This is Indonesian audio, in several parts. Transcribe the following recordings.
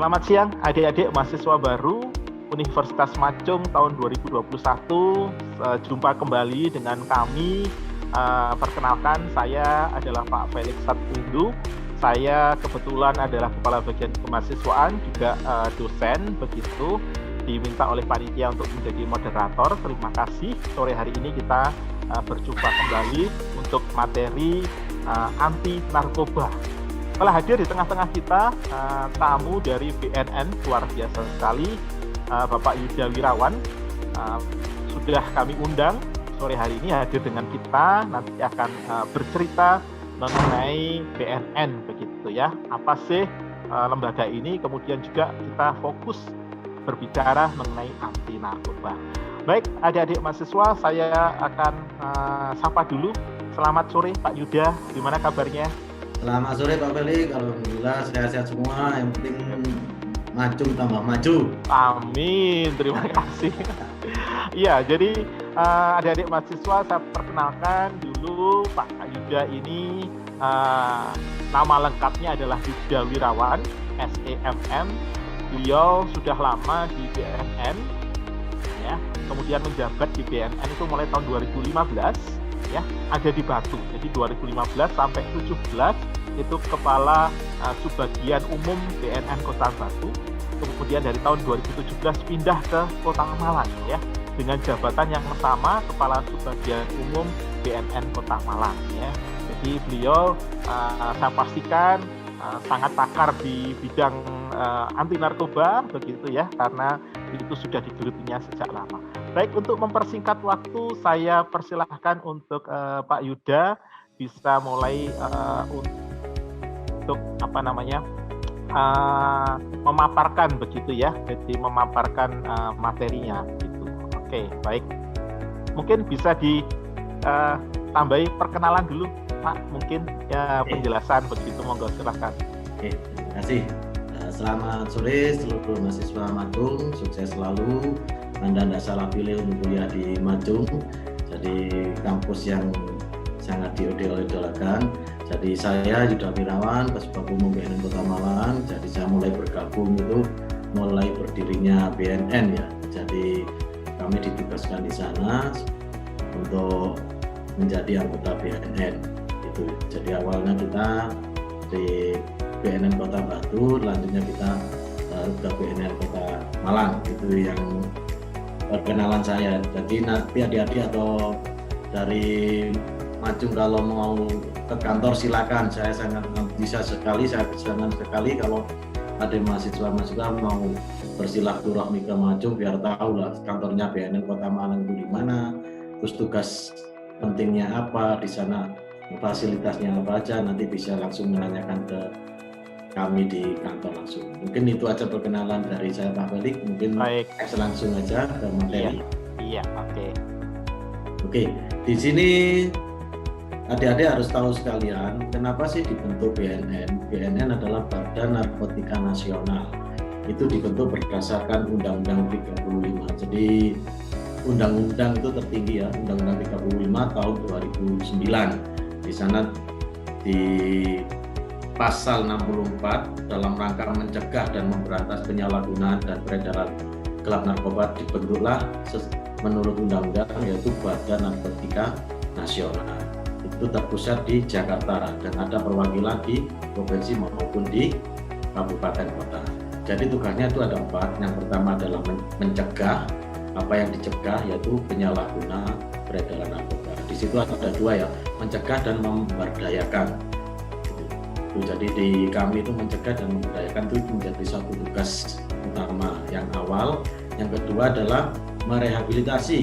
Selamat siang adik-adik mahasiswa baru Universitas Macung tahun 2021. Jumpa kembali dengan kami. Perkenalkan, saya adalah Pak Felix Satpundu. Saya kebetulan adalah Kepala Bagian Kemahasiswaan, juga dosen begitu. Diminta oleh panitia untuk menjadi moderator. Terima kasih. Sore hari ini kita berjumpa kembali untuk materi anti narkoba. Telah hadir di tengah-tengah kita tamu dari BNN, luar biasa sekali, Bapak Yuda Wirawan. Sudah kami undang sore hari ini hadir dengan kita, nanti akan bercerita mengenai BNN begitu ya. Apa sih lembaga ini? Kemudian juga kita fokus berbicara mengenai anti narkoba. Baik, adik-adik mahasiswa, saya akan sapa dulu. Selamat sore Pak Yuda, gimana kabarnya? Selamat sore Pak Felix, alhamdulillah sehat-sehat semua, yang penting Macung tambah maju. Amin, terima kasih. Iya, jadi adik-adik mahasiswa saya perkenalkan dulu Pak Yuda ini nama lengkapnya adalah Yuda Wirawan, SEMM. Beliau sudah lama di BNN, ya. Kemudian menjabat di BNN itu mulai tahun 2015. Ya, ada di Batu. Jadi 2015 sampai 2017 itu kepala subbagian umum BNN Kota Batu. Kemudian dari tahun 2017 pindah ke Kota Malang ya, dengan jabatan yang sama, kepala subbagian umum BNN Kota Malang ya. Jadi beliau saya pastikan sangat pakar di bidang anti narkoba begitu ya, karena itu sudah digelutinya sejak lama. Baik, untuk mempersingkat waktu, saya persilahkan untuk Pak Yuda bisa mulai untuk memaparkan begitu ya, jadi memaparkan materinya gitu. Oke, baik. Mungkin bisa ditambahi perkenalan dulu, Pak. Mungkin ya penjelasan begitu, monggo silakan. Oke, terima kasih. Selamat sore seluruh mahasiswa Macung, sukses selalu. Anda tidak salah pilih untuk kuliah di Macung, jadi kampus yang sangat diidolakan. Jadi saya Yuda Wirawan, Kasubag Umum BNN Kota Malang. Jadi saya mulai bergabung itu mulai berdirinya BNN ya. Jadi kami ditugaskan di sana untuk menjadi anggota BNN. Itu. Jadi awalnya kita di BNN Kota Batu, selanjutnya kita ke BNN Kota Malang. Itu yang perkenalan saya. Jadi nanti adik-adik atau dari Macung kalau mau ke kantor silakan. Saya sangat bisa sekali, saya senang sekali kalau ada mahasiswa mau bersilaturahmi ke Macung, biar tahu lah kantornya BNN Kota Malang itu di mana, terus tugas pentingnya apa di sana, fasilitasnya apa aja, nanti bisa langsung menanyakan ke kami di kantor langsung. Mungkin itu aja perkenalan dari saya Pak Felix. Mungkin langsung aja ke materi. Iya, oke. Oke, di sini adik-adik harus tahu sekalian kenapa sih dibentuk BNN. BNN adalah Badan Narkotika Nasional. Itu dibentuk berdasarkan Undang-Undang 35. Jadi undang-undang itu tertinggi ya, Undang-Undang 35 tahun 2009. Di sana di Pasal 64 dalam rangka mencegah dan memberantas penyalahgunaan dan peredaran gelap narkoba dibentuklah menurut undang-undang, yaitu Badan Narkotika Nasional. Itu terpusat di Jakarta dan ada perwakilan di provinsi maupun di kabupaten kota. Jadi tugasnya itu ada 4. Yang pertama adalah mencegah. Apa yang dicegah yaitu penyalahgunaan peredaran narkoba. Di situ ada 2 ya, mencegah dan memberdayakan. Jadi di kami itu mencegah dan memberdayakan itu menjadi satu tugas utama yang awal. Yang kedua adalah merehabilitasi.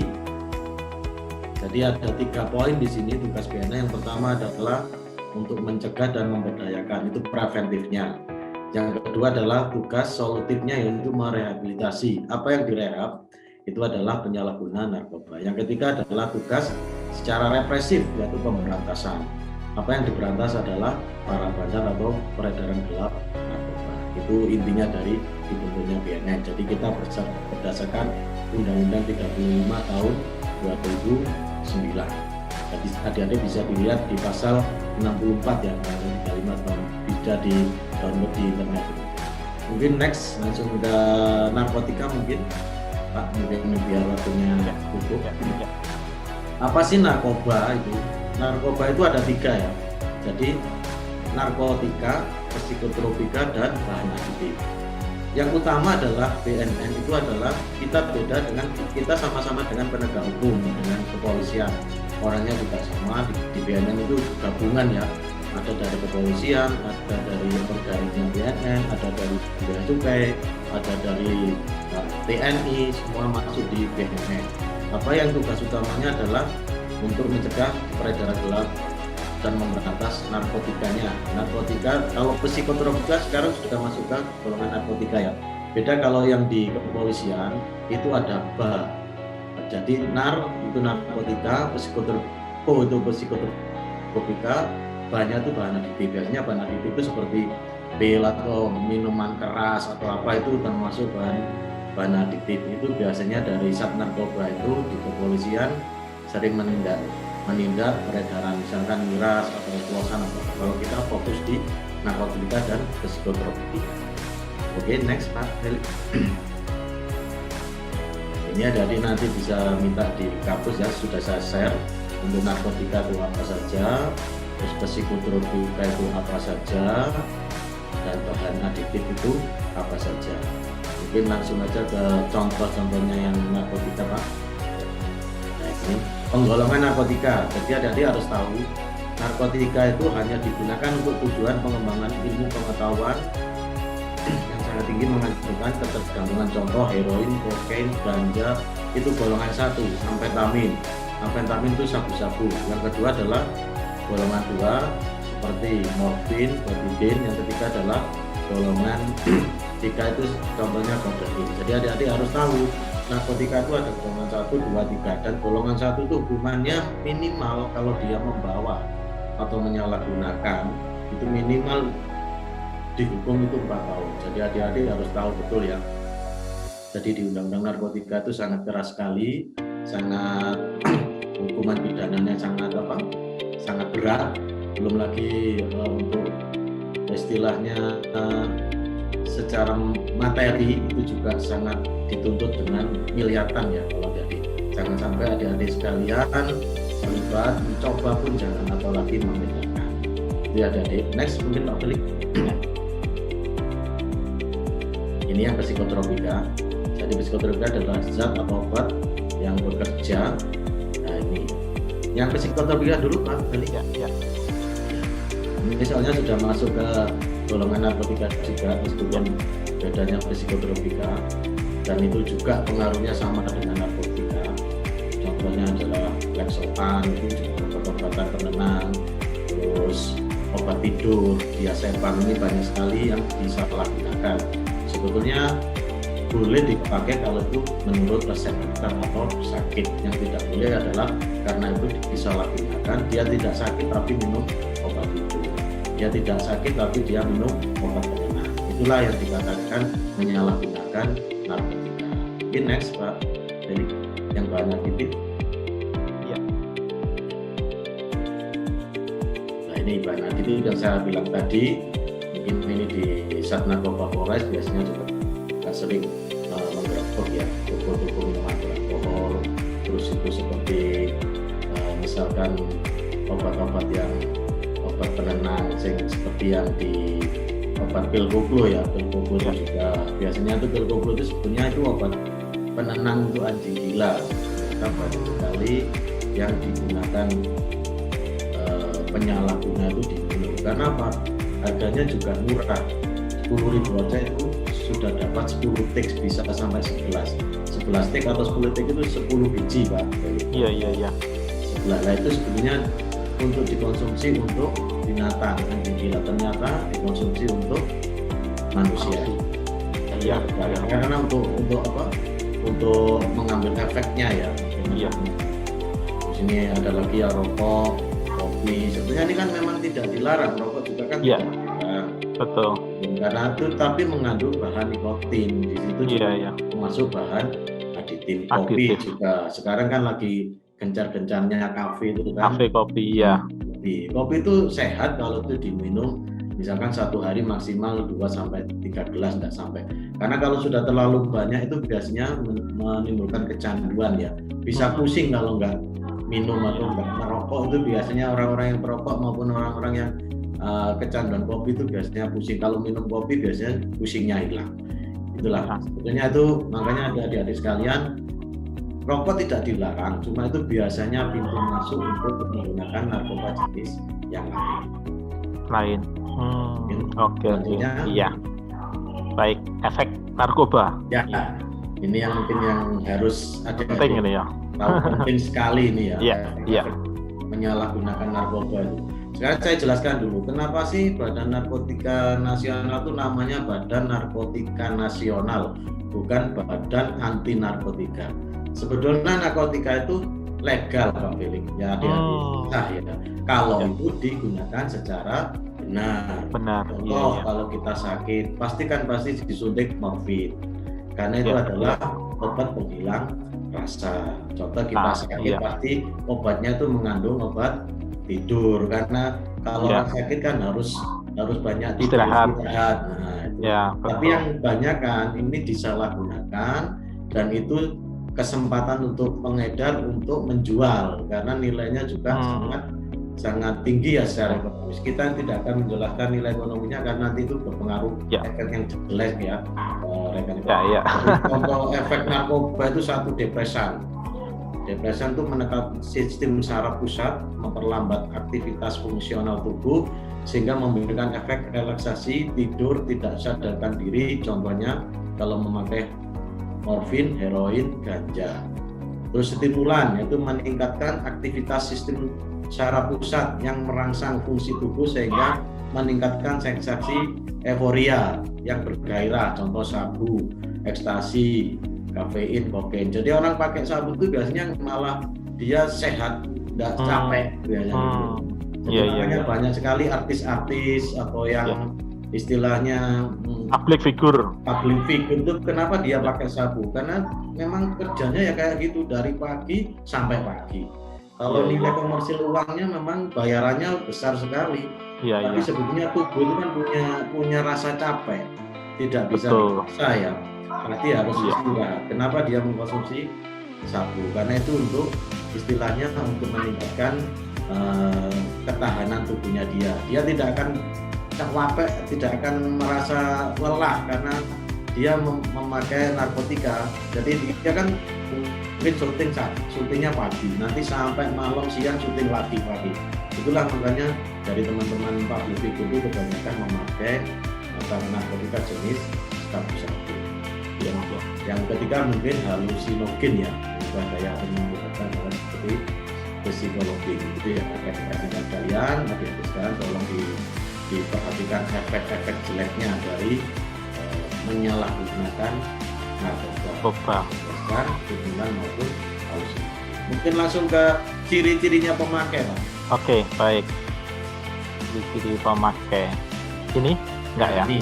Jadi ada 3 poin di sini tugas BNN. Yang pertama adalah untuk mencegah dan memberdayakan, itu preventifnya. Yang kedua adalah tugas solutifnya, yaitu merehabilitasi. Apa yang direhab itu adalah penyalahgunaan narkoba. Yang ketiga adalah tugas secara represif, yaitu pemberantasan. Apa yang diberantas adalah para bandar atau peredaran gelap narkoba. Itu intinya dari dibentuknya BNN. Jadi kita berdasarkan Undang-Undang 35 tahun 2009. Jadi adik-adik bisa dilihat di pasal 64 ya, 35 tahun, bisa di download di internet. Mungkin next langsung ke narkotika mungkin Pak, mungkin biar waktunya cukup. Apa sih narkoba itu? Narkoba itu ada 3 ya. Jadi narkotika, psikotropika, dan bahan aditif. Yang utama adalah BNN itu adalah kita sama-sama dengan penegak hukum, dengan kepolisian. Orangnya juga sama, di BNN itu gabungan ya. Ada dari kepolisian, ada dari pegawainya BNN, ada dari bea cukai, ada dari TNI, semua masuk di BNN. Apa yang tugas utamanya adalah untuk mencegah peredaran gelap dan memberantas narkotikanya. Narkotika, kalau psikotropika sekarang sudah masuk ke golongan narkotika ya. Beda kalau yang di kepolisian itu ada BA. Jadi NAR itu narkotika, psikotropo itu psikotropika, bahannya itu bahan aditif. Biasanya bahan aditif itu seperti pil atau minuman keras atau apa, itu termasuk bahan aditif. Itu biasanya dari Sat Narkoba itu di kepolisian sering menindak peredaran misalkan miras atau oplosan atau apa. Kalau kita fokus di narkotika dan psikotropika. Oke, next Pak Felix. Ini adik-adik nanti bisa minta di kampus ya, sudah saya share untuk narkotika itu apa saja, terus psikotropika itu apa saja, dan bahan aditif itu apa saja. Mungkin langsung aja ke contoh-contohnya yang narkotika Pak. Nah ini penggolongan narkotika. Jadi adik-adik harus tahu narkotika itu hanya digunakan untuk tujuan pengembangan ilmu pengetahuan yang sangat tinggi, menghasilkan ketergantungan. Contoh heroin, kokain, ganja itu golongan 1, amfetamin. Amfetamin itu sabu-sabu. Yang kedua adalah golongan 2 seperti morfin, codeine. Yang ketiga adalah golongan 3 itu contohnya kodein. Jadi adik-adik harus tahu narkotika itu ada golongan 1, 2, 3, dan golongan 1 itu hukumannya minimal kalau dia membawa atau menyalahgunakan itu minimal dihukum itu 4 tahun. Jadi adik-adik harus tahu betul ya. Jadi di Undang-Undang Narkotika itu sangat keras sekali, sangat hukuman pidananya sangat berat. Belum lagi untuk istilahnya secara materi itu juga sangat dituntut dengan miliaran ya kalau adik. Jangan sampai adik-adik sekalian terlibat, mencoba pun jangan, atau lagi membedakan. Jadi adik-adik, next mungkin Pak Felix. Ini yang psikotropika. Jadi psikotropika adalah zat atau obat yang bekerja. Nah ini yang psikotropika dulu Pak Felix ya. Ini soalnya sudah masuk ke golongan narkotika juga, meskipun bedanya psikotropika, dan itu juga pengaruhnya sama dengan narkotika. Contohnya adalah Lexotan, itu juga obat-obatan penenang, terus obat tidur, diazepam, ini banyak sekali yang disalahgunakan. Sebetulnya boleh dipakai kalau itu menurut resep dokter atau sakit. Yang tidak boleh adalah karena itu disalahgunakan, dia tidak sakit tapi minum obat tidur, dia tidak sakit tapi dia minum obat penenang. Itulah yang dikatakan menyalahgunakan narkotika. Oke, next Pak. Jadi yang banyak titik. Ya. Nah ini banyak titik yang saya bilang tadi. Mungkin ini di Sat Narkoba Polres biasanya juga sering menggerebek ya toko-toko minuman beralkohol. Terus itu seperti misalkan obat-obat yang obat penenang seperti yang di obat pil koplo ya. Pil koplo itu juga biasanya itu pil koplo itu sebetulnya itu obat penenang untuk anjing gila. Ternyata banyak sekali yang digunakan penyalahguna itu dibunuh. Karena apa? Harganya juga murah. 10.000 aja itu sudah dapat 10 tik, bisa sampai 11 tik atau 10 tik itu 10 biji Pak. Iya. 11. Nah itu sebetulnya untuk dikonsumsi untuk binatang anjing gila, ternyata dikonsumsi untuk manusia. Iya. Karena untuk apa? Untuk mengambil efeknya ya. Iya. Di sini ada lagi ya rokok, kopi. Sebetulnya ini kan memang tidak dilarang, rokok juga kan. Iya. Betul. Karena itu tapi mengandung bahan nikotin di situ juga masuk bahan aditif. Kopi juga sekarang kan lagi gencar-gencarnya kafe itu kan. Kafe kopi ya. Kopi itu sehat kalau itu diminum Misalkan satu hari maksimal 2-3 gelas, nggak sampai. Karena kalau sudah terlalu banyak itu biasanya menimbulkan kecanduan ya. Bisa pusing kalau nggak minum atau nggak merokok. Itu biasanya orang-orang yang perokok maupun orang-orang yang kecanduan kopi itu biasanya pusing. Kalau minum kopi biasanya pusingnya hilang. Itulah sebetulnya itu, makanya ada adik-adik sekalian, rokok tidak dilarang, cuma itu biasanya pintu masuk untuk menggunakan narkoba jenis yang lain. Oke. Iya. Baik, efek narkoba. Ya, ini yang mungkin yang harus ada penting ini ya. Tahu penting sekali ini ya. Iya. Menyalahgunakan narkoba itu. Sekarang saya jelaskan dulu, kenapa sih Badan Narkotika Nasional itu namanya Badan Narkotika Nasional, bukan Badan Anti Narkotika. Sebetulnya narkotika itu legal, Pak Felix. Ya, sah ya. Kalau itu digunakan secara benar. Contoh, kalau kita sakit, pasti disuntik morfin. Karena itu adalah obat penghilang rasa. Contoh kita sakit, pasti obatnya itu mengandung obat tidur. Karena kalau orang sakit kan harus banyak tidur, istirahat. Nah, itu. Tapi yang banyak kan ini disalahgunakan, dan itu kesempatan untuk pengedar untuk menjual, karena nilainya juga sangat tinggi ya secara ekonomis. Kita tidak akan menjelaskan nilai ekonominya karena nanti itu berpengaruh efek yang jelek ya. Contoh efek narkoba itu satu, depresan. Depresan itu menekan sistem saraf pusat, memperlambat aktivitas fungsional tubuh sehingga memberikan efek relaksasi, tidur, tidak sadarkan diri. Contohnya kalau memakai morfin, heroin, ganja. Terus stimulan, yaitu meningkatkan aktivitas sistem saraf pusat yang merangsang fungsi tubuh sehingga meningkatkan sensasi euforia yang bergairah. Contoh sabu, ekstasi, kafein, kokain. Jadi orang pakai sabu itu biasanya malah dia sehat, tidak capek biasanya. Makanya banyak sekali artis-artis atau yang istilahnya public figure itu kenapa dia pakai sabu, karena memang kerjanya ya kayak gitu dari pagi sampai pagi. Kalau nilai komersil uangnya memang bayarannya besar sekali, tapi sebetulnya tubuh itu kan punya rasa capek, tidak bisa dipaksa ya, berarti harus istirahat. Kenapa dia mengkonsumsi sabu? Karena itu untuk istilahnya untuk meningkatkan ketahanan tubuhnya dia tidak akan capek, tidak akan merasa lelah karena dia memakai narkotika. Jadi dia kan mungkin syutingnya pagi, nanti sampai malam siang syuting lagi pagi. Itulah makanya dari teman-teman public figure itu kebanyakan memakai narkotika jenis sabu-sabu. Yang ketiga mungkin halusinogen ya, bukan daya menggunakan hal seperti psikologi. Itu ya rekan-rekan kalian, tapi sekarang tolong diperhatikan efek-efek jeleknya dari menyalahgunakan narkoba, stimulan maupun halusinogen. Mungkin langsung ke ciri-cirinya pemakai, Pak. Oke, baik. Ciri-ciri pemakai. Ini enggak ya? Ini.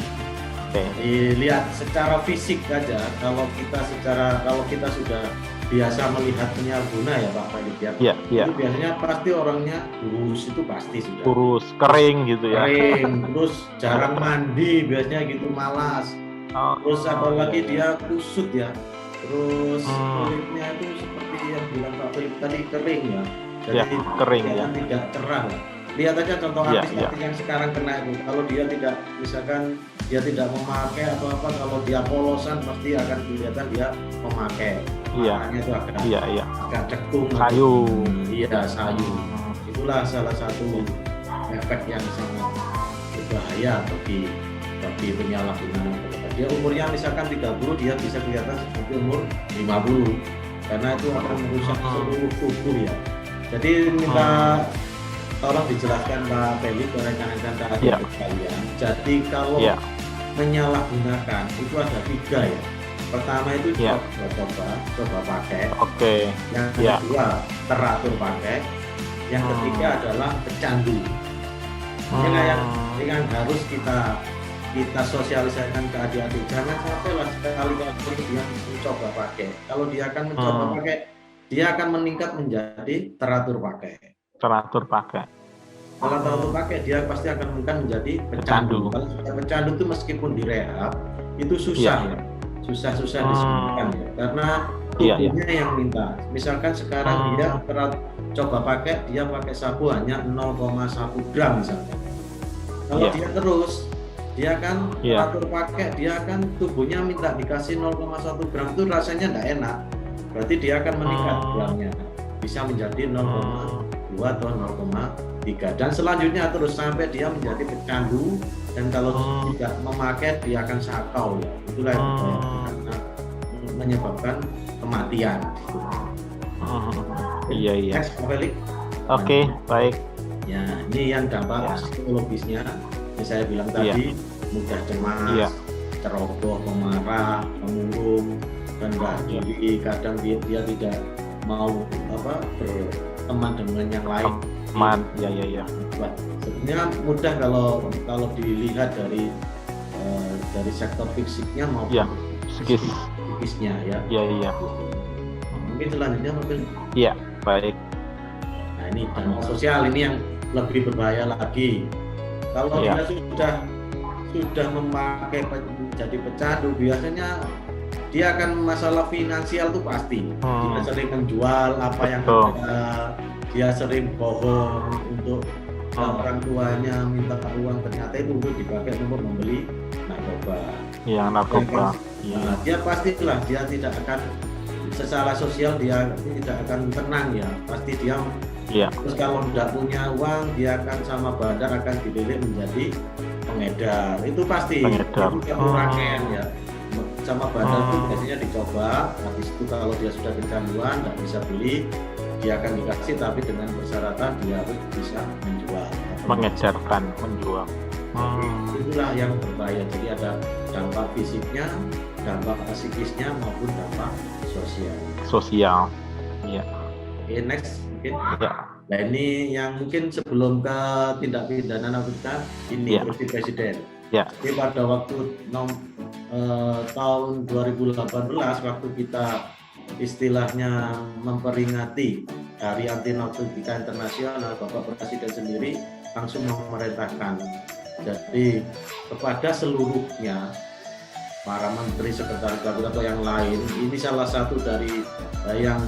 Oke. Dilihat secara fisik aja. Kalau kita sudah biasa melihat penyalahguna ya Pak Fadik ya. Itu biasanya pasti orangnya kurus, itu pasti sudah. Kurus, kering gitu ya. Kering, terus jarang mandi biasanya gitu, malas. Terus apalagi dia kusut ya. Terus kulitnya itu seperti yang bilang Pak Fadik tadi, kering ya. Jadi kering ya. Tidak cerah lah. Lihat aja contoh artis-artis yang sekarang kena itu. Kalau dia tidak, misalkan dia tidak memakai atau apa, kalau dia polosan pasti akan kelihatan dia memakai. Makanya itu agak cekung, sayu. Sayu. Itulah salah satu efek yang sangat berbahaya bagi penyalahguna narkoba. Dia umurnya misalkan 30, dia bisa kelihatan seperti umur 50 karena itu akan merusak seluruh tubuh ya. Jadi minta tolong dijelaskan Pak Felix ke rekan-rekan kalian. Jadi kalau menyalahgunakan itu ada 3 ya. Pertama itu coba pakai. Yang kedua teratur pakai. Yang ketiga adalah pecandu. Yang harus kita sosialisasikan ke adik-adik. Jangan sampai lah sekali-kali dia mencoba pakai. Kalau dia akan mencoba pakai, dia akan meningkat menjadi teratur pakai. Kalau terlalu pakai dia pasti akan menjadi pecandu. Kalau sudah pecandu itu meskipun direhab itu susah ya, susah disembuhkan ya, karena tubuhnya yang minta. Misalkan sekarang dia coba pakai, dia pakai sabu hanya 0,1 gram misalnya. Kalau dia terus, dia akan teratur pakai, dia akan tubuhnya minta dikasih 0,1 gram itu rasanya tidak enak. Berarti dia akan meningkat gramnya, bisa menjadi 0,2 atau 0,3 dan selanjutnya terus sampai dia menjadi pecandu, dan kalau tidak memakai dia akan sakau ya. Itulah yang karena menyebabkan kematian. Iya. Next, Pak Felix. Oke, baik. Ya, ini yang dampak psikologisnya yang saya bilang tadi, mudah cemas, ceroboh, pemarah, pemurung, rendah diri, kadang dia tidak mau berteman dengan yang lain. Teman, ya. Sebenarnya mudah kalau dilihat dari sektor fisiknya maupun psikisnya ya. Iya. Mungkin selanjutnya mungkin. Iya, baik. Nah ini dampak sosial ini yang lebih berbahaya lagi. Kalau dia sudah memakai menjadi pecandu, biasanya dia akan masalah finansial tuh pasti. Dia sering menjual apa yang ada, dia sering bohong untuk orang tuanya minta uang, ternyata itu untuk dipakai untuk membeli narkoba. Iya, narkoba. Nah, dia pastilah dia tidak akan secara sosial dia tidak akan tenang ya. Pasti dia. Terus kalau tidak punya uang, dia akan sama bandar akan dililit menjadi pengedar. Itu pasti. Pengedar. Itu rangkaian ya. Sama bandar itu biasanya dicoba. Habis itu kalau dia sudah kecanduan, tidak bisa beli, dia akan dikasih, tapi dengan persyaratan dia harus bisa menjual. Mengedarkan, menjual. Itulah yang berbahaya. Jadi ada dampak fisiknya, dampak psikisnya maupun dampak sosial. Iya. Oke, next mungkin. Nah ini yang mungkin sebelum ke tindak pidana narkotika ini kursi presiden. Jadi pada waktu tahun 2018 waktu kita istilahnya memperingati Hari Anti Narkotika Internasional, Bapak Presiden sendiri langsung memerintahkan jadi kepada seluruhnya para menteri, sekretaris kabinet atau yang lain, ini salah satu dari yang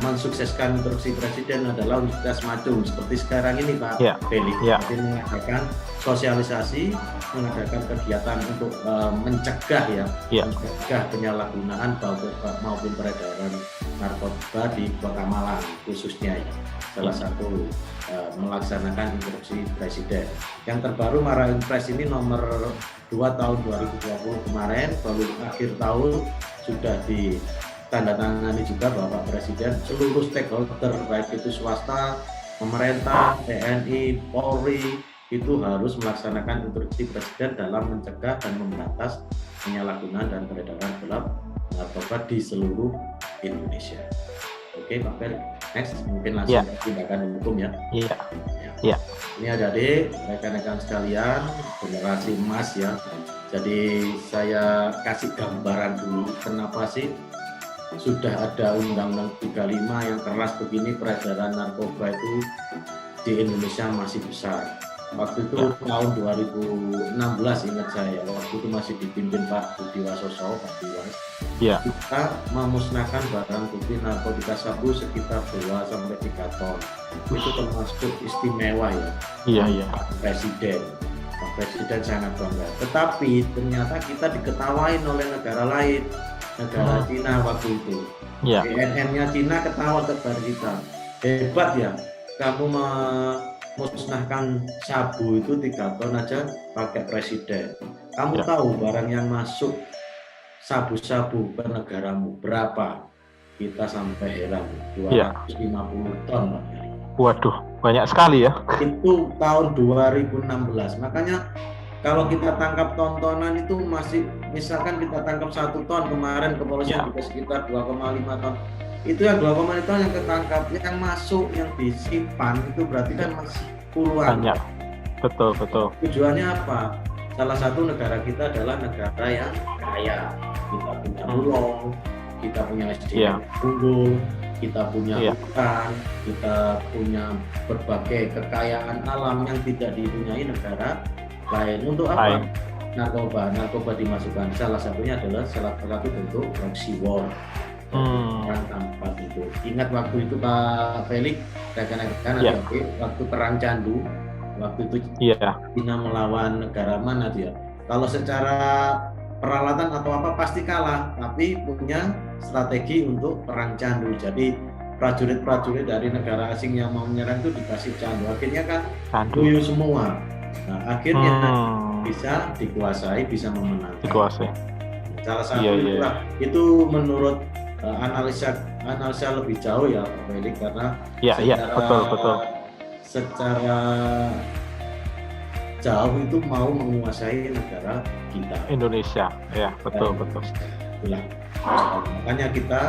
mensukseskan instruksi presiden adalah Universitas Madung seperti sekarang ini Pak Felix. Jadi mengadakan sosialisasi, mengadakan kegiatan untuk mencegah mencegah penyalahgunaan maupun peredaran narkoba di Kota Malang khususnya ya. Salah satu melaksanakan instruksi presiden. Yang terbaru Mara Impres ini nomor 2 tahun 2020 kemarin, baru akhir tahun sudah ditandatangani juga Bapak Presiden, seluruh stakeholder baik itu swasta, pemerintah, TNI, Polri itu harus melaksanakan instruksi presiden dalam mencegah dan memberantas penyalahgunaan dan peredaran gelap narkoba di seluruh Indonesia. Oke, Pak Fer, next mungkin langsung tindakan hukum ya. Iya. Ini adik-adik, rekan-rekan sekalian, generasi emas ya. Jadi saya kasih gambaran dulu kenapa sih sudah ada Undang-Undang 35 yang keras begini, peredaran narkoba itu di Indonesia masih besar. Waktu itu tahun 2016 ingat saya, waktu itu masih dipimpin Pak Budi Waseso, Pak Diwas. Kita memusnahkan barang bukti narkotika sabu sekitar 2-3 ton. Itu termasuk istimewa ya. Pak Presiden. Pak Presiden sangat bangga. Tetapi ternyata kita diketawain oleh negara lain, negara Cina waktu itu. BNN-nya Cina ketawa kepada kita. Hebat ya, kamu memusnahkan sabu itu 3 ton aja pakai presiden. Kamu tahu barang yang masuk sabu-sabu ke negaramu berapa? Kita sampai heran, 250 ton. Waduh, banyak sekali ya. Itu tahun 2016. Makanya kalau kita tangkap tontonan itu masih, misalkan kita tangkap 1 ton, kemarin kepolisian juga sekitar 2,5 ton. Itu yang 2,5 ton yang ketangkap, yang masuk, yang disimpan itu berarti kan masih puluhan. Banyak. Betul. Tujuannya apa? Salah satu negara kita adalah negara yang kaya. Kita punya pulau, kita punya SDM unggul, kita punya hutan, kita punya berbagai kekayaan alam yang tidak dipunyai negara lain. Untuk apa? Narkoba dimasukkan. Salah satunya adalah salah satu bentuk proxy war. Perang tampak itu. Ingat waktu itu Pak Felix, rekan-rekan waktu perang candu, waktu itu China melawan negara mana dia? Kalau secara peralatan atau apa pasti kalah, tapi punya strategi untuk perang candu. Jadi prajurit-prajurit dari negara asing yang mau menyerang itu dikasih candu, akhirnya kan loyo semua. Nah, akhirnya bisa dikuasai, bisa memenangkan. Salah satu itu menurut analisa lebih jauh ya Pak Felix, karena betul. Secara jauh itu mau menguasai negara kita, Indonesia, betul. Itulah makanya kita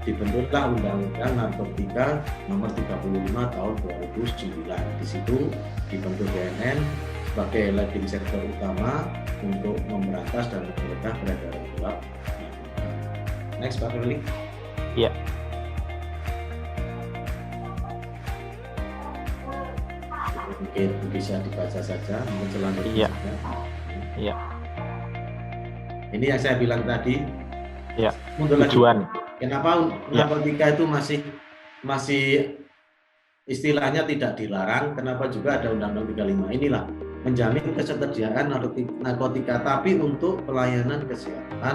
dibentuklah Undang-Undang Narkotika Nomor 35 Tahun 2009. Di situ dibentuk BNN sebagai leading sektor utama untuk memberantas dan mencegah peredaran gelap. Next Pak Felix. Iya. Mungkin bisa dibaca saja, mungkin selanjutnya. Iya. Ini yang saya bilang tadi. Iya. Tujuan. Kenapa narkotika itu masih istilahnya tidak dilarang? Kenapa juga ada Undang-Undang 35? Inilah menjamin ketersediaan narkotika, tapi untuk pelayanan kesehatan,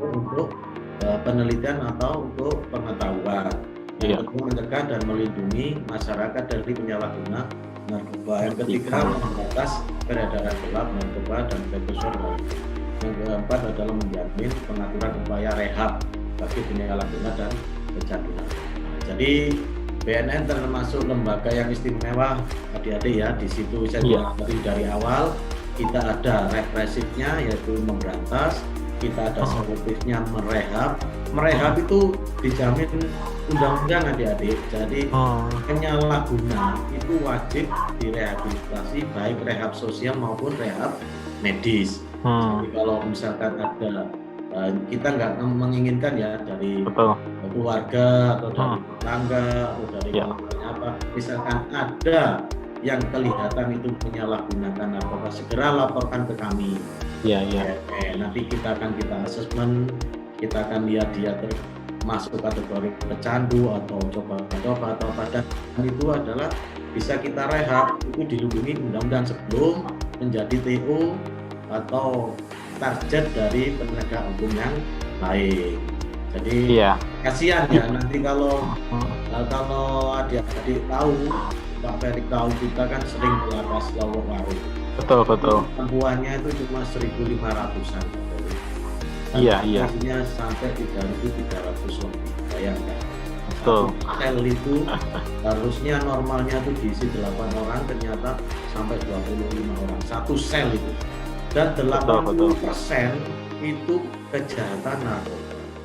untuk penelitian atau untuk pengetahuan, untuk mencegah dan melindungi masyarakat dari penyalahguna narkoba. Yang ketiga, membatas peredaran gelap narkoba dan prekursor lainnya. Yang keempat adalah menjamin pengaturan upaya rehab bagi penyalahguna dan kecanduan. Jadi BNN termasuk lembaga yang istimewa, adik-adik ya. Di situ saya bilang dari awal kita ada represifnya yaitu memberantas, kita ada selektifnya merehab itu dijamin undang-undang adik-adik. Jadi penyalahguna itu wajib direhabilitasi, baik rehab sosial maupun rehab medis. Jadi kalau misalkan ada kita nggak menginginkan ya dari keluarga atau dari tetangga atau dari apa, misalkan ada yang kelihatan itu menyalahgunakan narkoba, segera laporkan ke kami. Nanti kita asesmen, kita akan lihat dia masuk kategori pecandu atau coba-coba atau apa, dan itu adalah bisa kita rehab, itu dilindungi undang-undang sebelum menjadi TO atau target dari penegak hukum yang lain. Jadi kasihan ya nanti kalau adik-adik tahu, Pak Felix tahu, kita kan sering melapas lowong-lowong. Betul. Tempuhannya itu cuma 1.500-an. Iya. Sampai 3.300 lebih. Bayangkan. Betul. Sel itu harusnya normalnya itu diisi 8 orang, ternyata sampai 25 orang. Satu sel itu. Dan 80% itu kejahatan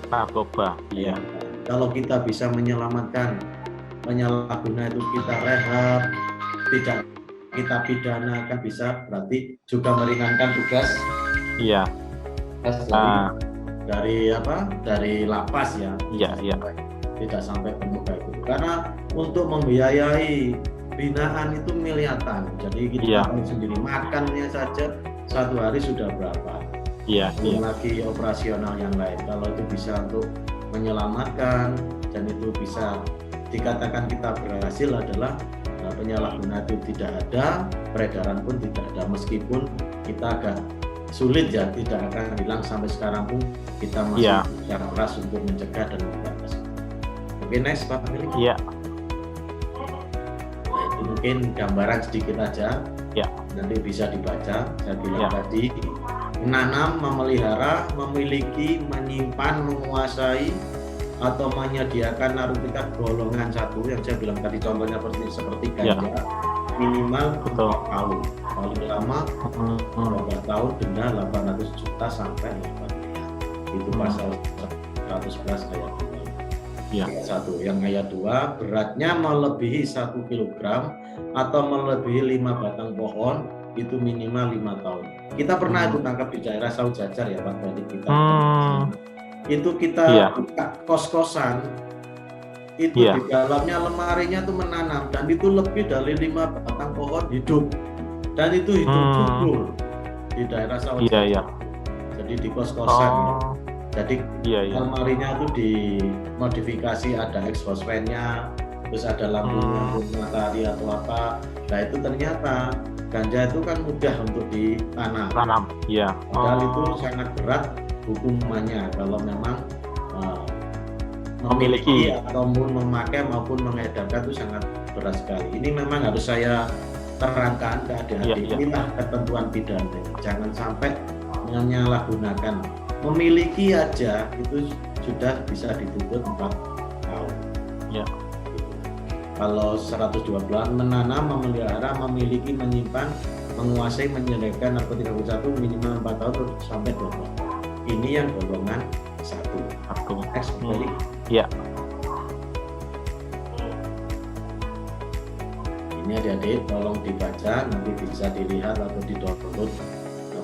narkoba. Iya. Kalau kita bisa menyelamatkan penyalahguna itu, kita rehab, tidak kita pidana, kan bisa berarti juga meringankan tugas. Iya. Dari lapas ya. Iya. Tidak sampai penuh kayak gitu. Karena untuk membiayai binaan itu miliaran. Jadi kita tahu sendiri makannya saja satu hari sudah berapa. Belum lagi operasional yang lain. Kalau itu bisa untuk menyelamatkan dan itu bisa dikatakan kita berhasil, adalah penyalahguna itu tidak ada, peredaran pun tidak ada, meskipun kita agak sulit ya, tidak akan hilang sampai sekarang pun kita masih berusaha keras untuk mencegah dan memberantas. Oke, next Pak Felix. Iya. Nah, itu mungkin gambaran sedikit aja. Nanti bisa dibaca. Saya bilang tadi, menanam, memelihara, memiliki, menyimpan, menguasai atau menyediakan narkotika golongan 1 yang saya bilang tadi, contohnya seperti ganja, minimal 4 tahun, paling lama 4 tahun, denda 800 juta sampai 8 miliar. Itu pasal 111 ayat 2. Ayat 1. Yang ayat 2, beratnya melebihi 1 kilogram atau melebihi 5 batang pohon, itu minimal 5 tahun. Kita pernah itu tangkap di daerah Saud Jajar ya Pak Felix, kita itu kita buka kos-kosan itu di dalamnya lemarinya tuh menanam, dan itu lebih dari 5 batang pohon hidup, dan itu hidup subur di daerah sawah. Jadi di kos-kosan. Jadi lemarinya itu dimodifikasi, ada exhaust fan-nya, terus ada lampu matahari atau apa. Nah itu ternyata ganja itu kan mudah untuk ditanam. Padahal itu sangat berat hukumannya kalau memang memiliki ataupun memakai maupun mengedarkan itu sangat berat sekali. Ini memang harus saya terangkan ke adik-adik. Inilah ketentuan pidana. Jangan sampai menyalahgunakan. Memiliki aja itu sudah bisa dituntut 4 tahun. Kalau 112 menanam, memelihara, memiliki, menyimpan, menguasai, menyediakan narkotika 1 minimal 4 tahun sampai 2 tahun. Ini yang golongan 1. Next, kembali. Ini adik-adik tolong dibaca, nanti bisa dilihat atau di-download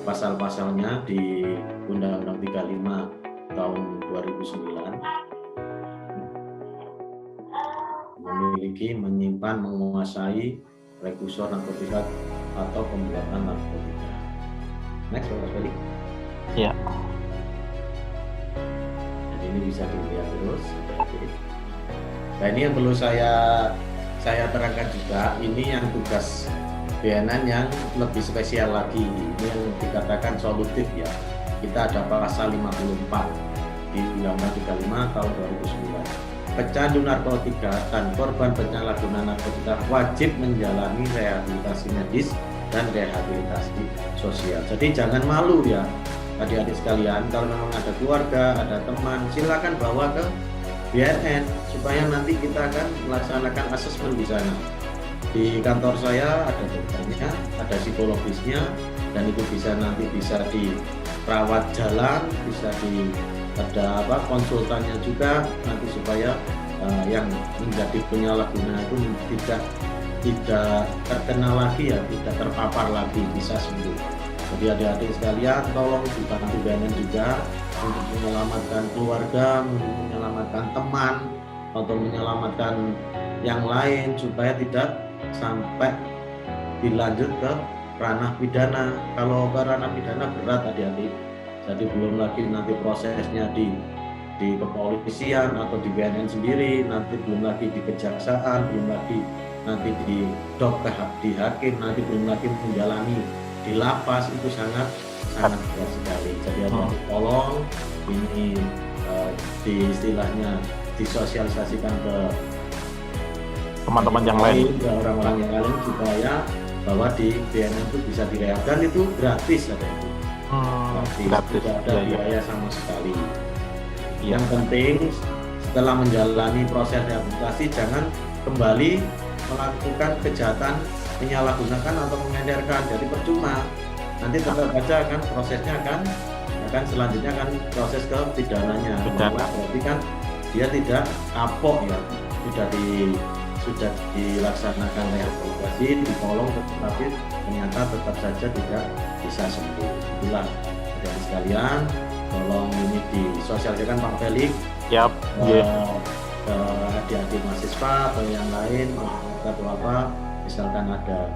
pasal-pasalnya di Undang-Undang 35 tahun 2009. Memiliki, menyimpan, menguasai prekursor narkotika atau pembuatan narkotika. Next, Pak Balik. Jadi ini bisa dilihat terus. Nah ini yang perlu saya terangkan juga. Ini yang tugas BNN yang lebih spesial lagi. Ini yang dikatakan solutif ya. Kita ada pasal 54 di Undang-Undang 35 tahun 2009. Pecandu narkotika dan korban penyalahgunaan narkotika wajib menjalani rehabilitasi medis dan rehabilitasi sosial. Jadi jangan malu ya adik-adik sekalian, kalau memang ada keluarga, ada teman, silakan bawa ke BNN supaya nanti kita akan melaksanakan asesmen di sana. Di kantor saya ada dokternya, ada psikologisnya, dan itu nanti bisa dirawat jalan, bisa ada konsultannya juga nanti supaya yang menjadi penyalahguna itu tidak terkena lagi ya, tidak terpapar lagi, bisa sembuh. Jadi adik-adik sekalian tolong dibantu BNN juga untuk menyelamatkan keluarga, menyelamatkan teman atau menyelamatkan yang lain supaya tidak sampai dilanjut ke ranah pidana. Kalau ke ranah pidana berat adik-adik. Jadi belum lagi nanti prosesnya di kepolisian atau di BNN sendiri, nanti belum lagi di kejaksaan, belum lagi nanti di hakim, nanti belum lagi menjalani di lapas, itu sangat berat sekali. Jadi tolong ini istilahnya disosialisasikan ke teman-teman yang lain, ke orang-orang yang lain supaya bahwa di BNN itu bisa direhab, dan itu gratis ada itu. Gratis, tidak ada biaya sama sekali. Yang penting setelah menjalani proses rehabilitasi jangan kembali melakukan kejahatan menyalahgunakan atau mengedarkan. Jadi percuma, nanti tetap aja kan prosesnya akan selanjutnya kan proses ke pidananya. Berarti kan dia tidak kapok ya, sudah dilaksanakan rehabilitasi, ditolong, tetapi ternyata tetap saja tidak bisa sembuh. Itulah adik-adik sekalian, tolong ini disosialisasikan Pak Felix ke adik-adik mahasiswa atau yang lain atau apa, misalkan ada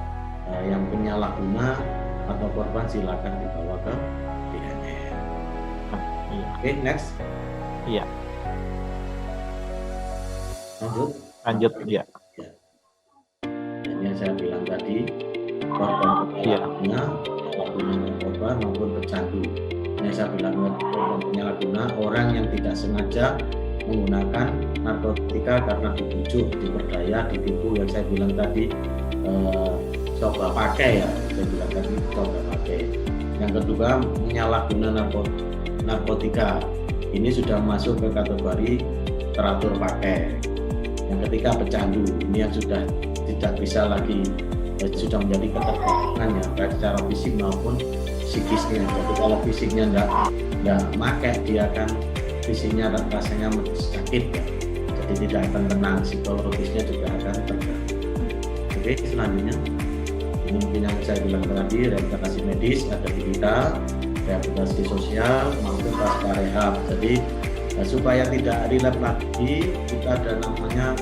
yang penyalahguna atau korban, silakan dibawa ke BNN. Oke, next. Lanjut ya. Ini yang saya bilang tadi, korban penyalahguna, korban maupun pecandu. Ini saya bilang korban penyalahguna, orang yang tidak sengaja menggunakan narkotika karena dibujuk, diperdaya, ditipu, yang saya bilang tadi coba pakai ya, saya bilang tadi coba pakai. Yang kedua, menyalahguna narkotika, ini sudah masuk ke kategori teratur pakai. Yang ketiga, pecandu, ini yang sudah tidak bisa lagi, sudah menjadi ketergantungan ya, baik secara fisik maupun psikisnya. Jadi kalau fisiknya tidak pakai, dia akan fisiknya rasanya sakit ya. Jadi tidak akan tenang, psikologisnya juga akan terganggu. Oke, selanjutnya ini mungkin yang saya bilang tadi, rehabilitasi medis ada di kita, rehabilitasi sosial maupun pasca rehab. Jadi Nah, supaya tidak relap lagi, kita ada namanya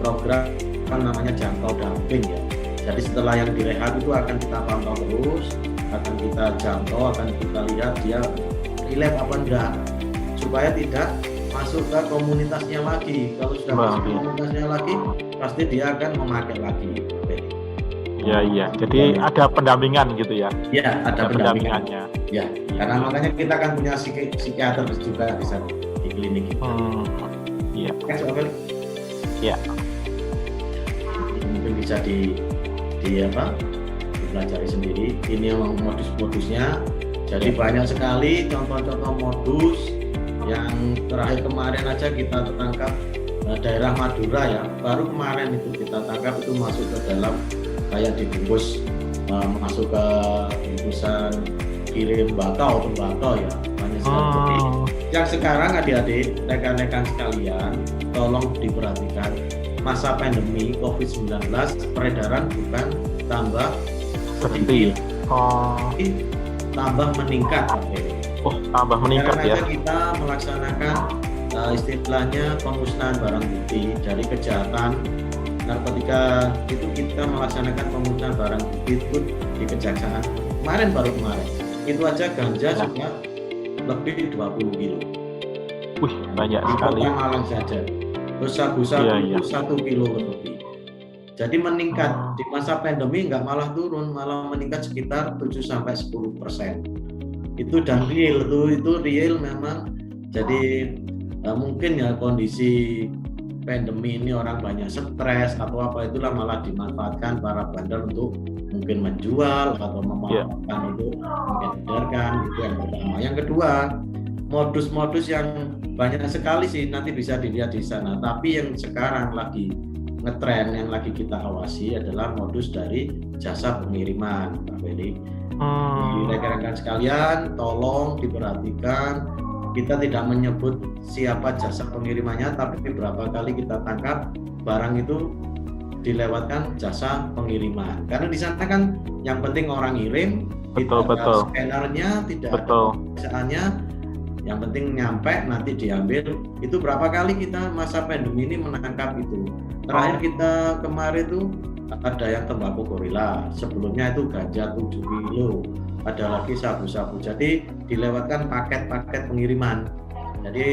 program namanya jangkau damping ya. Jadi setelah yang direhab itu akan kita pantau terus, akan kita jangkau, akan kita lihat dia relap apa enggak, supaya tidak masuk ke komunitasnya lagi. Kalau sudah masuk ke komunitasnya lagi, pasti dia akan memakai lagi. Iya. Jadi ada pendampingan gitu ya? Iya, ada pendampingannya. Ya, karena makanya kita akan punya psikiater juga bisa di klinik kita. Iya. Iya. Mungkin bisa dipelajari sendiri. Ini yang modus-modusnya. Jadi banyak sekali contoh-contoh modus. Yang terakhir kemarin aja kita tangkap daerah Madura ya. Baru kemarin itu kita tangkap itu masuk ke dalam kayak dibungkus masuk ke bungkusan kirim tembakau ya, banyak sekali. Yang sekarang adik-adik, rekan-rekan sekalian, tolong diperhatikan, masa pandemi COVID-19 peredaran bukan tambah sedikit, tambah meningkat. Tambah meningkat ya. Karena kita melaksanakan istilahnya pemusnahan barang bukti dari kejahatan narkotika, itu kita melaksanakan pemusnahan barang bukti itu di kejaksaan baru kemarin itu aja ganja sudah lebih 20 kilo. Banyak di sekali. Kota Malang saja. Terus sabu-sabu itu 1 kilo lebih. Jadi meningkat di masa pandemi nggak malah turun, malah meningkat sekitar 7-10%. Itu dan real, itu real memang. Jadi mungkin ya kondisi pandemi ini orang banyak stres atau apa, itulah malah dimanfaatkan para bandar untuk mungkin menjual atau memanfaatkan untuk mengedarkan. Itu yang pertama. Yang kedua, modus-modus yang banyak sekali sih, nanti bisa dilihat di sana. Tapi yang sekarang lagi ngetren, yang lagi kita awasi adalah modus dari jasa pengiriman, Pak Felix. Rekan-rekan sekalian, tolong diperhatikan. Kita tidak menyebut siapa jasa pengirimannya, tapi beberapa kali kita tangkap barang itu dilewatkan jasa pengiriman. Karena di sana kan yang penting orang ngirim, tidak ada scannernya, tidak ada pemeriksaannya, yang penting nyampe nanti diambil. Itu berapa kali kita masa pandemi ini menangkap itu. Terakhir kita kemarin itu ada yang tembakau gorila, sebelumnya itu ganja 7 kilo. Ada lagi sabu-sabu, jadi dilewatkan paket-paket pengiriman. Jadi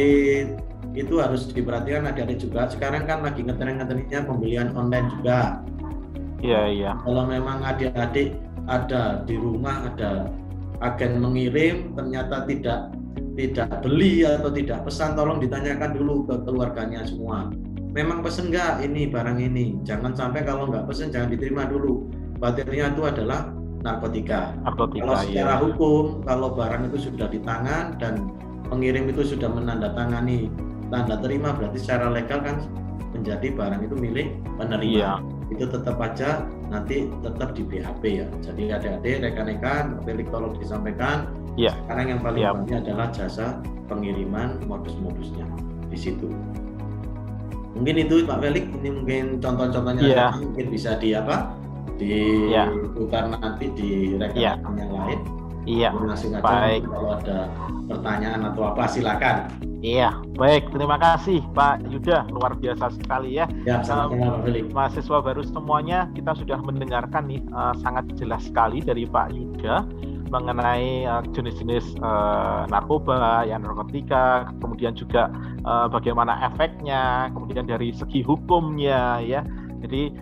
itu harus diperhatikan adik-adik juga. Sekarang kan lagi ngetren-ngetrennya pembelian online juga. Iya. Kalau memang adik-adik ada di rumah ada agen mengirim, ternyata tidak beli atau tidak pesan, tolong ditanyakan dulu ke keluarganya semua. Memang pesen nggak ini barang ini? Jangan sampai kalau nggak pesen jangan diterima dulu. Baterainya itu adalah narkotika. Kalau secara hukum, kalau barang itu sudah di tangan dan pengirim itu sudah menandatangani tanda terima, berarti secara legal kan menjadi barang itu milik penerima. Itu tetap aja nanti tetap di BAP ya. Jadi adik-adik, rekan-rekan, Felix tolong disampaikan. Sekarang yang paling penting adalah jasa pengiriman, modus-modusnya di situ. Mungkin itu Pak Felix, ini mungkin contoh-contohnya mungkin bisa diputar nanti di rekan-rekan yang lain. Baik. Kalau ada pertanyaan atau apa silakan. Baik, terima kasih Pak Yuda, luar biasa sekali ya. Sama-sama Pak Felix. Mahasiswa baru semuanya, kita sudah mendengarkan nih sangat jelas sekali dari Pak Yuda mengenai jenis-jenis narkoba, narkotika, kemudian juga bagaimana efeknya, kemudian dari segi hukumnya ya. Jadi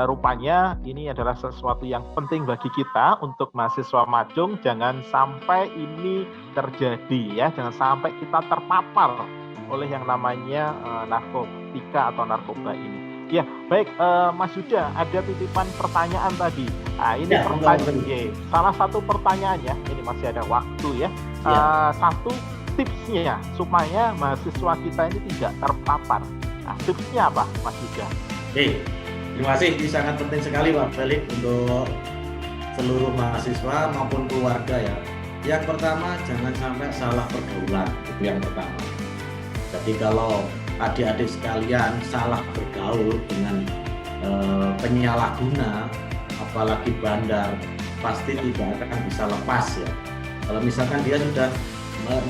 rupanya ini adalah sesuatu yang penting bagi kita untuk mahasiswa Majung. Jangan sampai ini terjadi ya, jangan sampai kita terpapar oleh yang namanya narkotika atau narkoba ini. Ya, baik Mas Yuda, ada titipan pertanyaan tadi. Nah, ini pertanyaan. Salah satu pertanyaannya, ini masih ada waktu ya. Satu tipsnya supaya mahasiswa kita ini tidak terpapar. Nah, tipsnya apa, Mas Yuda? Terima kasih, ini sangat penting sekali Pak Felix untuk seluruh mahasiswa maupun keluarga ya. Yang pertama, jangan sampai salah pergaulan, itu yang pertama. Jadi kalau adik-adik sekalian salah bergaul dengan penyalahguna, apalagi bandar, pasti tidak akan bisa lepas ya. Kalau misalkan dia sudah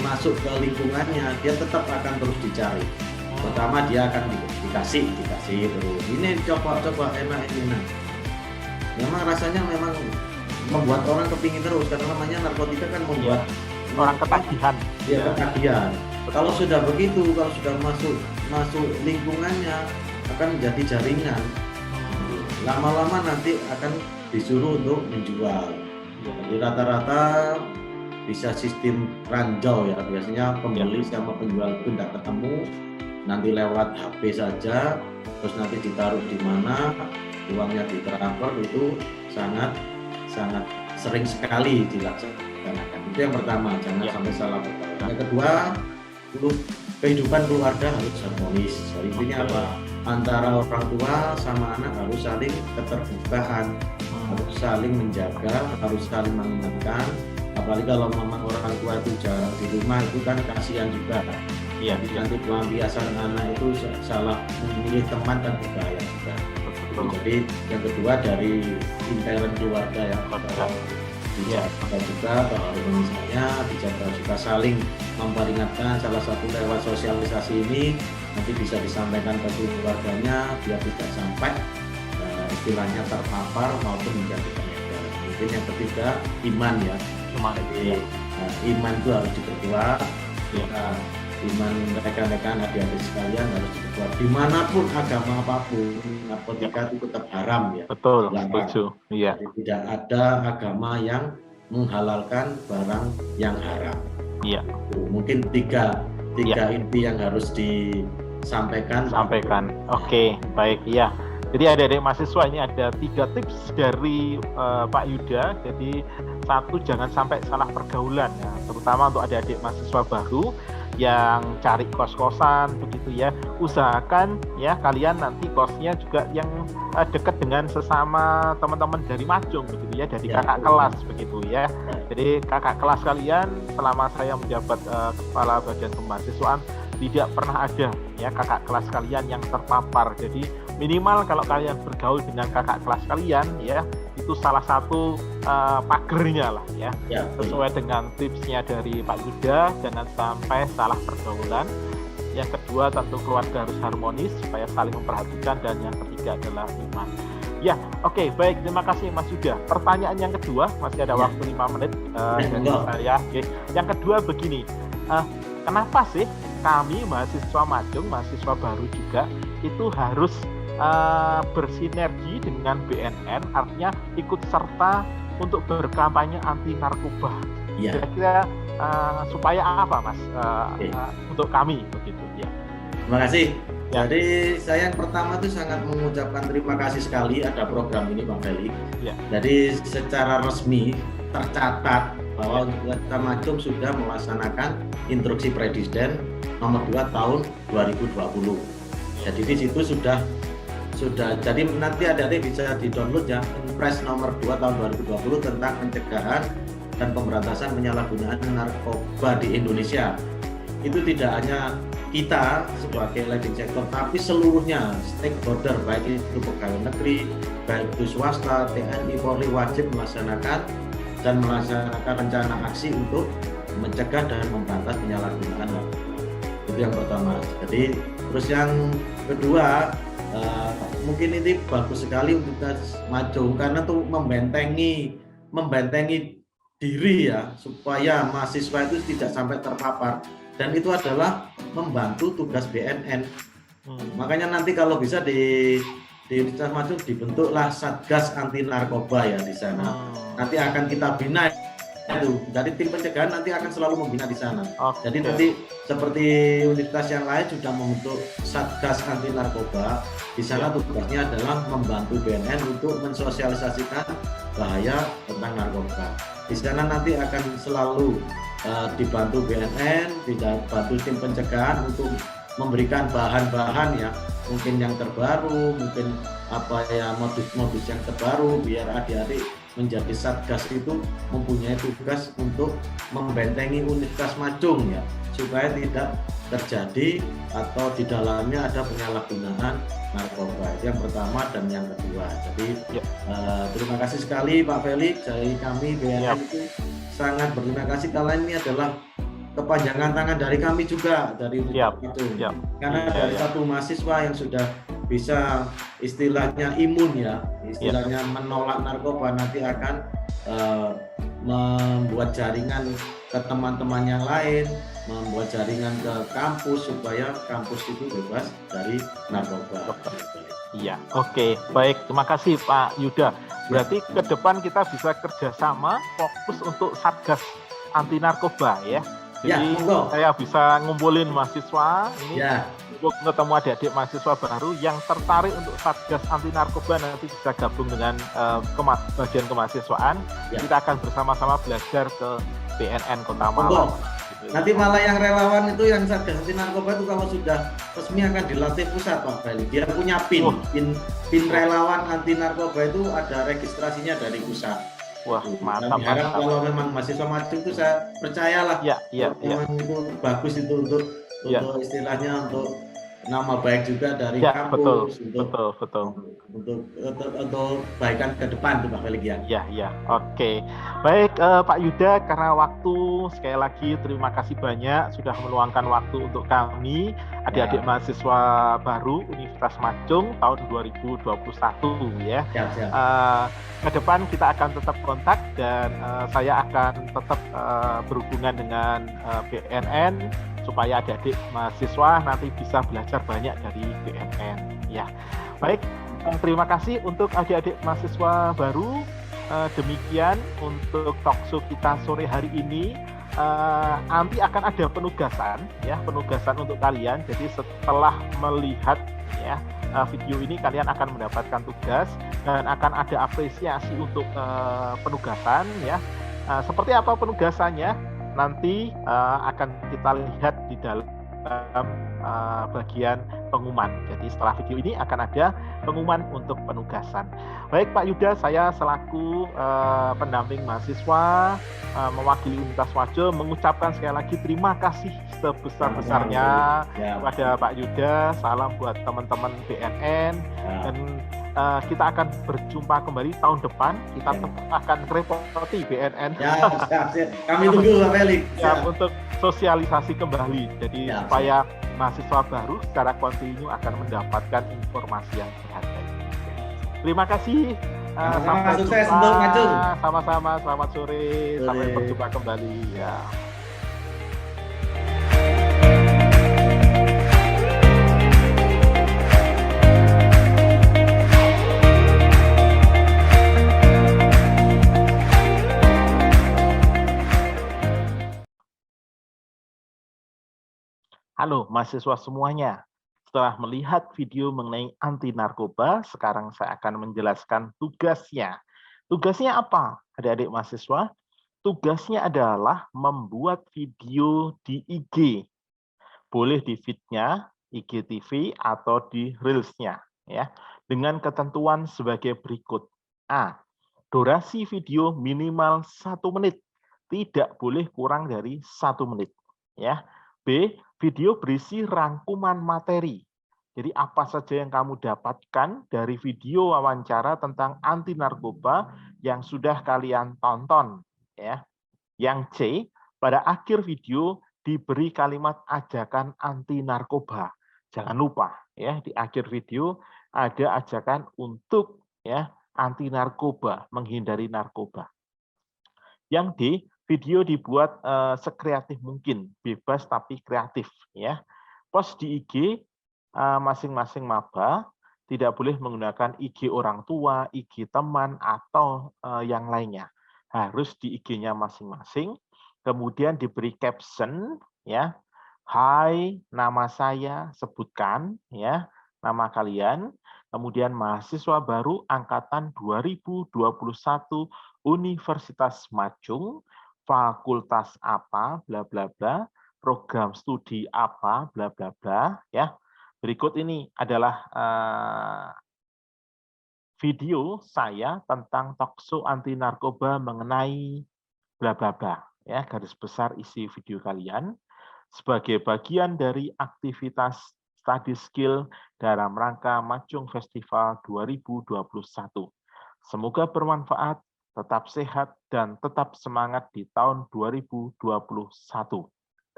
masuk ke lingkungannya, dia tetap akan terus dicari. Pertama dia akan dikasih terus. Ini coba enak ini. Nah. Memang rasanya memang membuat orang kepingin terus, karena namanya narkotika kan membuat orang ketagihan. Ya, ketagihan. Kalau sudah begitu, kalau sudah masuk lingkungannya akan menjadi jaringan. Lama-lama nanti akan disuruh untuk menjual. Jadi rata-rata bisa sistem ranjau ya, biasanya pembeli sama penjual itu tidak ketemu, nanti lewat HP saja, terus nanti ditaruh di mana, uangnya ditransfer. Itu sangat sering sekali dilaksanakan. Itu yang pertama, jangan sampai salah pertama. Yang kedua, kehidupan keluarga harus harmonis. Intinya apa? Antara orang tua sama anak harus saling keterbukaan, harus saling menjaga, harus saling mengingatkan. Apalagi kalau memang orang tua itu jarang di rumah, itu kan kasihan juga. Iya, nanti pelampiasan anak itu salah memilih teman dan berbahaya juga. Jadi yang kedua dari intern keluarga yang dijaga juga, bahwa misalnya dijaga juga saling memperingatkan, salah satu lewat sosialisasi ini nanti bisa disampaikan ke keluarganya biar tidak sampai istilahnya terpapar maupun menjadi pengedar. Mungkin yang ketiga iman ya. Jadi iman itu harus diperkuat. Iman rekan-rekan adik-adik sekalian harus diperkuat. Dimanapun agama apapun, narkotika itu tetap haram ya. Betul, setuju. Iya. Jadi tidak ada agama yang menghalalkan barang yang haram. Iya. Mungkin tiga inti yang harus disampaikan. Oke, baik. Iya. Jadi adik-adik mahasiswa ini ada 3 tips dari Pak Yuda. Jadi 1, jangan sampai salah pergaulan ya, terutama untuk adik-adik mahasiswa baru yang cari kos-kosan begitu ya. Usahakan ya kalian nanti kosnya juga yang dekat dengan sesama teman-teman dari Majung begitu ya, dari kakak kelas begitu ya. Jadi kakak kelas kalian selama saya menjabat kepala bagian kemahasiswaan tidak pernah ada ya kakak kelas kalian yang terpapar. Jadi minimal kalau kalian bergaul dengan kakak kelas kalian ya, itu salah satu pagernya lah ya. Sesuai dengan tipsnya dari Pak Yuda, jangan sampai salah pergaulan. Yang kedua tentu keluarga harus harmonis supaya saling memperhatikan, dan yang ketiga adalah iman. Ya, oke, baik, terima kasih Mas Yuda. Pertanyaan yang kedua, masih ada waktu 5 menit dari saya. Yang kedua begini, kenapa sih kami mahasiswa Majung, mahasiswa baru juga, itu harus bersinergi dengan BNN, artinya ikut serta untuk berkampanye anti narkoba? Kira-kira supaya apa, Mas? Untuk kami begitu ya. Terima kasih. Jadi saya yang pertama itu sangat mengucapkan terima kasih sekali ada program ini, Bang Felix. Jadi secara resmi tercatat bahwa Kota Majung sudah melaksanakan instruksi Presiden nomor 2 tahun 2020. Jadi di situ sudah jadi nanti adik-adik bisa di-download ya, Impres nomor 2 tahun 2020 tentang pencegahan dan pemberantasan penyalahgunaan narkoba di Indonesia. Itu tidak hanya kita sebagai leading sector, tapi seluruhnya stakeholder, baik itu pegawai negeri, baik itu swasta, TNI, Polri, wajib melaksanakan rencana aksi untuk mencegah dan memberantas penyalahgunaan narkoba. Itu yang pertama. Jadi terus yang kedua, mungkin ini bagus sekali untuk kita Majung, karena tuh membentengi diri ya, supaya mahasiswa itu tidak sampai terpapar, dan itu adalah membantu tugas BNN. Makanya nanti kalau bisa di Universitas Majung dibentuklah Satgas Anti Narkoba ya di sana. Nanti akan kita bina itu. Jadi tim pencegahan nanti akan selalu membina di sana. Jadi nanti seperti universitas yang lain sudah membentuk Satgas Anti Narkoba. Di sana tugasnya adalah membantu BNN untuk mensosialisasikan bahaya tentang narkoba. Di sana nanti akan selalu dibantu BNN, dibantu tim pencegahan untuk memberikan bahan-bahan ya, mungkin yang terbaru, mungkin apa ya, modus-modus yang terbaru, biar adik-adik menjadi Satgas itu mempunyai tugas untuk membentengi Universitas Majung ya, supaya tidak terjadi atau di dalamnya ada penyalahgunaan narkoba. Itu yang pertama dan yang kedua. Jadi terima kasih sekali Pak Felix, dari kami BNN itu sangat berterima kasih, kalian ini adalah kepanjangan tangan dari kami juga dari itu. Karena dari satu mahasiswa yang sudah bisa istilahnya imun ya, istilahnya menolak narkoba, nanti akan membuat jaringan ke teman-teman yang lain, membuat jaringan ke kampus supaya kampus itu bebas dari narkoba. Iya, oke, baik. Terima kasih Pak Yuda. Berarti ke depan kita bisa kerjasama fokus untuk Satgas anti narkoba ya. Jadi saya bisa ngumpulin mahasiswa ini untuk ketemu adik-adik mahasiswa baru yang tertarik untuk Satgas anti narkoba, nanti bisa gabung dengan bagian kemahasiswaan. Kita akan bersama-sama belajar ke BNN Kota Malang. Nanti malah yang relawan itu yang Satgas anti narkoba itu kalau sudah resmi akan dilatih pusat Pak Feli. Dia punya PIN relawan anti narkoba itu ada registrasinya dari pusat. Wah, mantap. Kami harap kalau memang mahasiswa maju itu saya percayalah. Memang itu bagus itu untuk istilahnya untuk nama baik juga dari kampus, untuk kebaikan ke depan tuh Pak Felix ya. Oke. Baik Pak Yuda, karena waktu sekali lagi terima kasih banyak sudah meluangkan waktu untuk kami adik-adik mahasiswa baru Universitas Machung tahun 2021 ya. Ke depan kita akan tetap kontak dan saya akan tetap berhubungan dengan BNN supaya adik-adik mahasiswa nanti bisa belajar banyak dari BNN ya. Baik, terima kasih untuk adik-adik mahasiswa baru. Demikian untuk talkshow kita sore hari ini. Nanti akan ada penugasan ya, penugasan untuk kalian. Jadi setelah melihat ya video ini, kalian akan mendapatkan tugas dan akan ada apresiasi untuk penugasan ya. Seperti apa penugasannya? Nanti akan kita lihat di dalam bagian pengumuman. Jadi setelah video ini akan ada pengumuman untuk penugasan. Baik Pak Yuda, saya selaku pendamping mahasiswa mewakili Universitas Machung mengucapkan sekali lagi terima kasih sebesar-besarnya kepada Pak Yuda. Salam buat teman-teman BNN dan kita akan berjumpa kembali tahun depan. Kita akan repoti BNN. Kami tunggu Pak Felix. Untuk sosialisasi kembali. Jadi supaya mahasiswa baru secara kontinu akan mendapatkan informasi yang berharga. Terima kasih. Sampai sukses jumpa. untuk Machung. Sama-sama. Selamat sore. Sampai berjumpa kembali. Ya. Halo mahasiswa semuanya, setelah melihat video mengenai anti narkoba, sekarang saya akan menjelaskan tugasnya. Tugasnya apa, adik-adik mahasiswa? Tugasnya adalah membuat video di IG. Boleh di feed-nya, IGTV, atau di Reels-nya. Ya, dengan ketentuan sebagai berikut. A. Durasi video minimal 1 menit. Tidak boleh kurang dari 1 menit. Ya. B. Video berisi rangkuman materi. Jadi apa saja yang kamu dapatkan dari video wawancara tentang anti narkoba yang sudah kalian tonton. Ya. Yang C. Pada akhir video diberi kalimat ajakan anti narkoba. Jangan lupa ya, di akhir video ada ajakan untuk ya anti narkoba, menghindari narkoba. Yang D, video dibuat sekreatif mungkin, bebas tapi kreatif ya. Post di IG masing-masing maba, tidak boleh menggunakan IG orang tua, IG teman atau yang lainnya. Harus di IG-nya masing-masing. Kemudian diberi caption ya. Hai, nama saya, sebutkan ya nama kalian. Kemudian mahasiswa baru angkatan 2021 Universitas Machung, fakultas apa, bla bla bla, program studi apa, bla bla bla ya. Berikut ini adalah video saya tentang talkshow anti narkoba mengenai bla bla bla ya, garis besar isi video kalian sebagai bagian dari aktivitas study skill dalam rangka Machung Festival 2021. Semoga bermanfaat, tetap sehat dan tetap semangat di tahun 2021.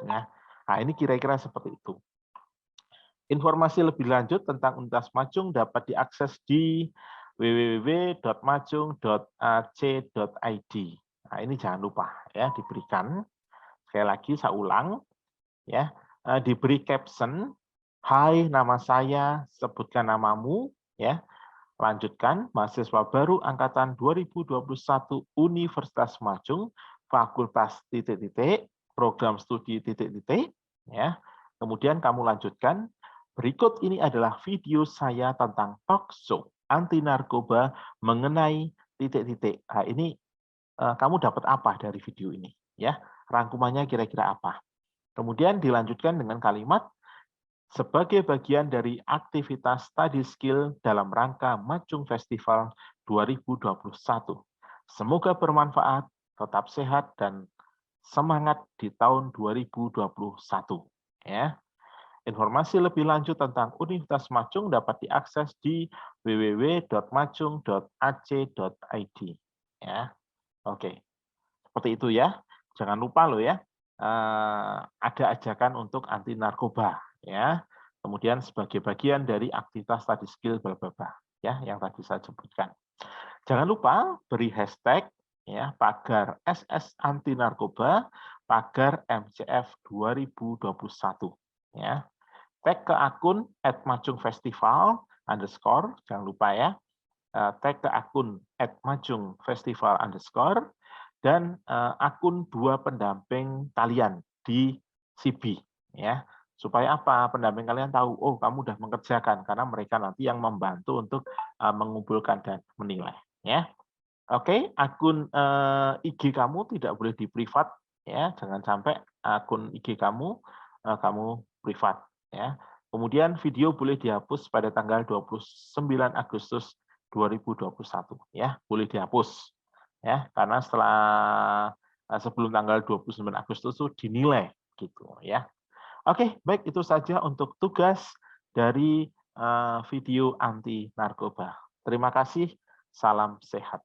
Ya. Nah, ini kira-kira seperti itu. Informasi lebih lanjut tentang Universitas Majung dapat diakses di www.majung.ac.id. Nah, ini jangan lupa ya diberikan. Sekali lagi saya ulang ya, diberi caption, "Hai, nama saya, sebutkan namamu," ya. Lanjutkan, mahasiswa baru angkatan 2021 Universitas Majung, fakultas titik-titik, program studi titik-titik, ya. Kemudian kamu lanjutkan, berikut ini adalah video saya tentang talk show anti narkoba mengenai titik-titik. Nah, ini kamu dapat apa dari video ini? Ya, rangkumannya kira-kira apa? Kemudian dilanjutkan dengan kalimat, sebagai bagian dari aktivitas study skill dalam rangka Majung Festival 2021. Semoga bermanfaat, tetap sehat, dan semangat di tahun 2021. Ya. Informasi lebih lanjut tentang Universitas Majung dapat diakses di www.majung.ac.id. Ya. Oke, seperti itu ya. Jangan lupa loh ya, ada ajakan untuk anti narkoba ya. Kemudian sebagai bagian dari aktivitas study skill bla bla bla ya yang tadi saya sebutkan. Jangan lupa beri hashtag ya pagar SS anti narkoba, pagar MCF 2021 ya. Tag ke akun @majungfestival_, jangan lupa ya. Tag ke akun @majungfestival_, dan akun 2 pendamping kalian di CB ya. Supaya apa? Pendamping kalian tahu, oh kamu udah mengerjakan, karena mereka nanti yang membantu untuk mengumpulkan dan menilai ya. Oke, akun IG kamu tidak boleh di privat ya, jangan sampai akun IG kamu kamu privat ya. Kemudian video boleh dihapus pada tanggal 29 Agustus 2021 ya, boleh dihapus ya, karena setelah sebelum tanggal 29 Agustus itu dinilai gitu ya. Oke, baik itu saja untuk tugas dari video anti narkoba. Terima kasih, salam sehat.